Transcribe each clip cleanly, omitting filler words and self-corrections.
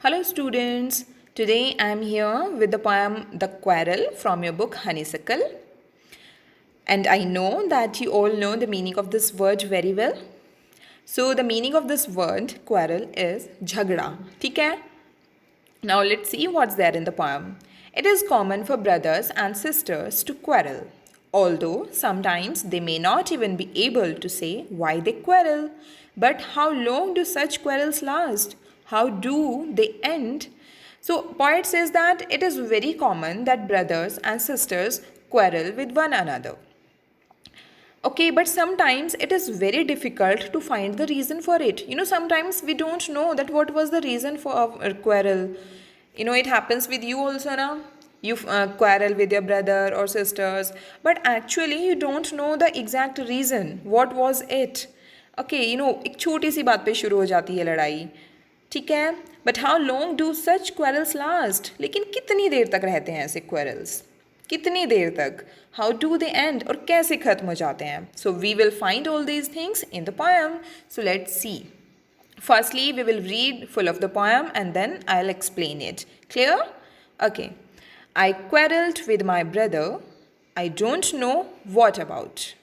Hello, students. Today I am here with the poem The Quarrel from your book Honeysuckle. And I know that you all know the meaning of this word very well. So, the meaning of this word quarrel is jhagda. ठीक है? Now, let's see what's there in the poem. It is common for brothers and sisters to quarrel, although sometimes they may not even be able to say why they quarrel. But how long do such quarrels last? How do they end? So, poet says that it is very common that brothers and sisters quarrel with one another. Okay, but sometimes it is very difficult to find the reason for it. Sometimes we don't know that what was the reason for a quarrel. It happens with you also now. You quarrel with your brother or sisters, but actually you don't know the exact reason. What was it? Okay, एक छोटी सी बात पे शुरू हो जाती है लड़ाई. ठीक है, but how long do such quarrels last? लेकिन कितनी देर तक रहते हैं ऐसे क्वेरल्स? कितनी देर तक? How do they end? और कैसे खत्म हो जाते हैं? So we will find all these things in the poem. So let's see. Firstly, we will read full of the poem and then I'll explain it. Clear? Okay. I quarreled with my brother. I don't know what about.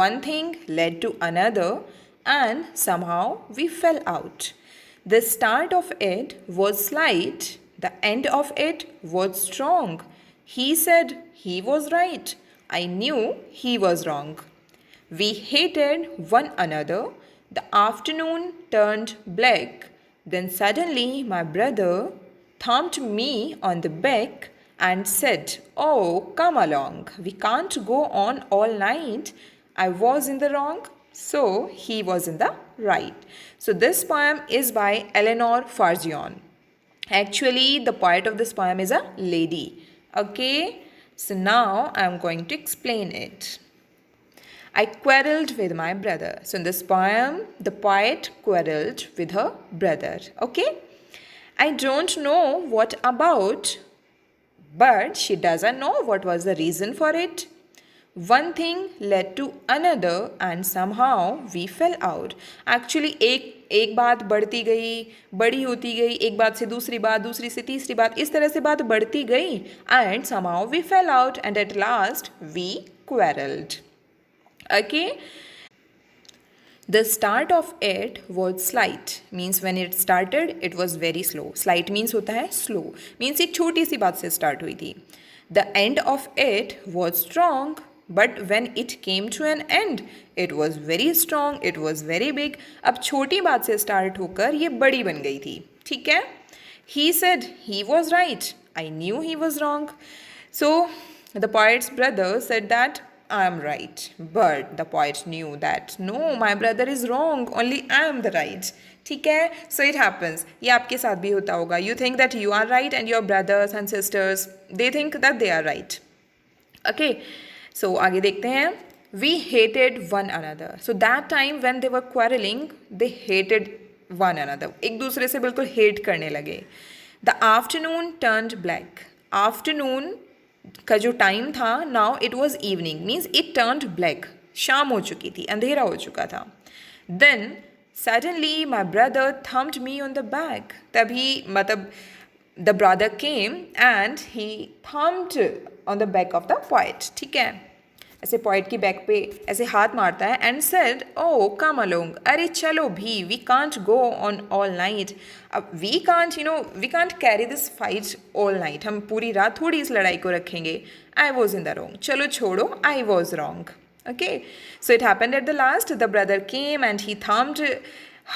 One thing led to another and somehow we fell out. The start of it was slight, the end of it was strong. He said he was right. I knew he was wrong. We hated one another. The afternoon turned black. Then suddenly my brother thumped me on the back and said, "Oh, come along. We can't go on all night." I was in the wrong, so he was in the right. So this poem is by Eleanor Farjeon. Actually, the poet of this poem is a lady. Okay, so now I am going to explain it. I quarreled with my brother. So in this poem, the poet quarreled with her brother. Okay? I don't know what about, but she doesn't know what was the reason for it. One thing led to another and somehow we fell out. Actually, एक बात बढ़ती गई, बड़ी होती गई, एक बात से दूसरी बात, दूसरी से तीसरी बात, इस तरह से बात बढ़ती गई and somehow we fell out and at last we quarreled. Okay, the start of it was slight, means when it started it was very slow. Slight means होता है slow, means एक छोटी सी बात से start हुई थी. The end of it was strong, but when it came to an end it was very strong, it was very big. अब छोटी बात से start होकर ये बड़ी बन गई थी. ठीक है? He said he was right. I knew he was wrong. So the poet's brother said that I am right. But the poet knew that no, my brother is wrong. Only I am the right. ठीक है? So it happens. ये आपके साथ भी होता होगा. You think that you are right and your brothers and sisters, they think that they are right. Okay. So आगे देखते हैं. We hated one another. So that time when they were quarreling, they hated one another. एक दूसरे से बिल्कुल hate करने लगे. The afternoon turned black. Afternoon का जो टाइम था, now it was evening, means it turned black. शाम हो चुकी थी, अंधेरा हो चुका था. Then suddenly my brother thumped me on the back. तभी मतलब the brother came and he thumped on the back of the poet. ठीक है, ऐसे पोएट की बैक पे ऐसे हाथ मारता है and said, O come along, अरे चलो भी, we can't go on all night. अब we can't carry this fight all night. हम पूरी रात थोड़ी इस लड़ाई को रखेंगे. I was in the wrong, चलो छोड़ो, I was wrong. Okay, so it happened at the last. The brother came and he thumped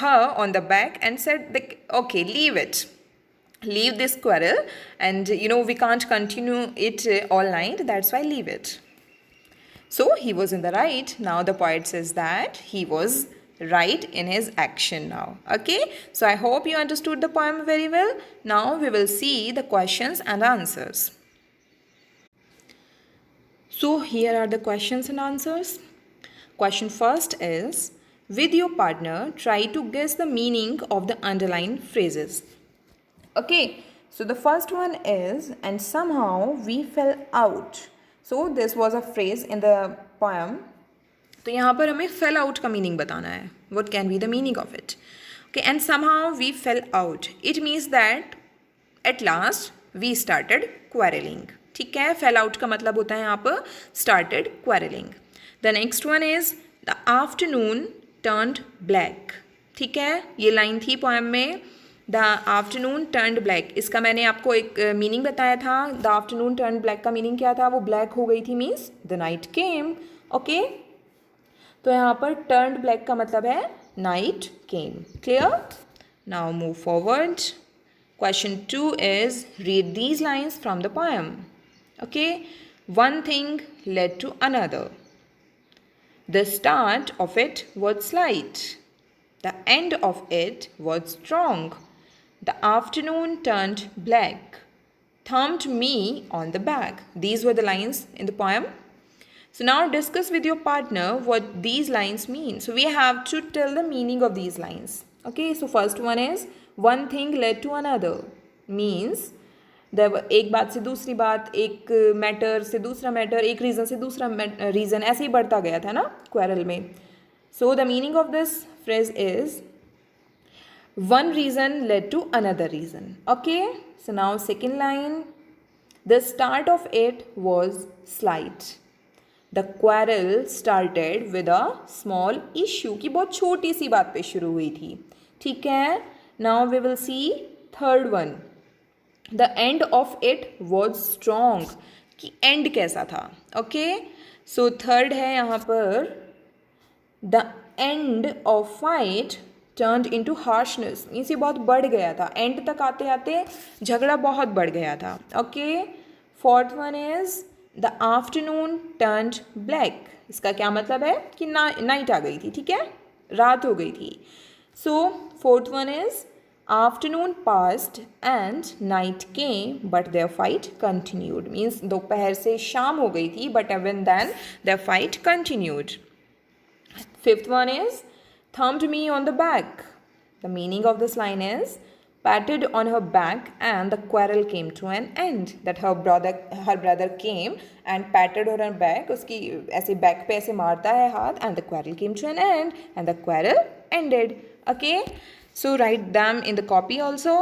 her on the back and said, okay, leave it. Leave this quarrel and we can't continue it all night. That's why leave it. So he was in the right. Now the poet says that he was right in his action now. Okay, so I hope you understood the poem very well. Now we will see the questions and answers. So here are the questions and answers. Question first is, with your partner, try to guess the meaning of the underlined phrases. Okay, so the first one is, and somehow we fell out. So this was a phrase in the poem. तो यहाँ पर हमें fell out का meaning बताना है. What can be the meaning of it? Okay, and somehow we fell out. It means that at last we started quarrelling. ठीक है, fail out का मतलब होता है यहाँ पर started quarrelling. The next one is the afternoon turned black. ठीक है, ये लाइन थी पोएम में, द आफ्टरनून टर्न्ड ब्लैक. इसका मैंने आपको एक मीनिंग बताया था. द आफ्टरनून टर्न्ड ब्लैक का मीनिंग क्या था? वो ब्लैक हो गई थी, means the night came. Okay, तो यहाँ पर टर्न्ड ब्लैक का मतलब है night came. Clear? Now move forward. Question 2 is read these lines from the poem. Okay, one thing led to another. The start of it was slight. The end of it was strong. The afternoon turned black. Thumped me on the back. These were the lines in the poem. So now discuss with your partner what these lines mean. So we have to tell the meaning of these lines. Okay, so first one is one thing led to another. Means एक बात से दूसरी बात, एक matter से दूसरा matter, एक reason से दूसरा रीज़न, ऐसे ही बढ़ता गया था ना क्वेरल में. So the meaning of this phrase is one reason led to another reason. Okay, so now second line, the start of it was slight. The quarrel started with a small issue, कि बहुत छोटी सी बात पे शुरू हुई थी. ठीक है, now we will see third one. The end of it was strong, कि end कैसा था. Okay, so third है यहाँ पर the end of fight turned into harshness. Means ये बहुत बढ़ गया था, एंड तक आते आते झगड़ा बहुत बढ़ गया था. Okay, fourth one is the afternoon turned black. इसका क्या मतलब है कि नाइट आ गई थी. ठीक है, रात हो गई थी. So fourth one is afternoon passed and night came but their fight continued. Means दोपहर से शाम हो गई थी, but even then their fight continued. Fifth one is thumped me on the back. The meaning of this line is patted on her back and the quarrel came to an end. That her brother came and patted her on her back. उसकी ऐसे back पे ऐसे मारता है हाथ, and the quarrel came to an end and the quarrel ended. Okay, so write them in the copy also.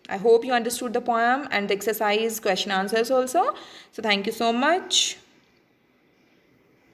I hope you understood the poem and the exercise question answers also. So thank you so much.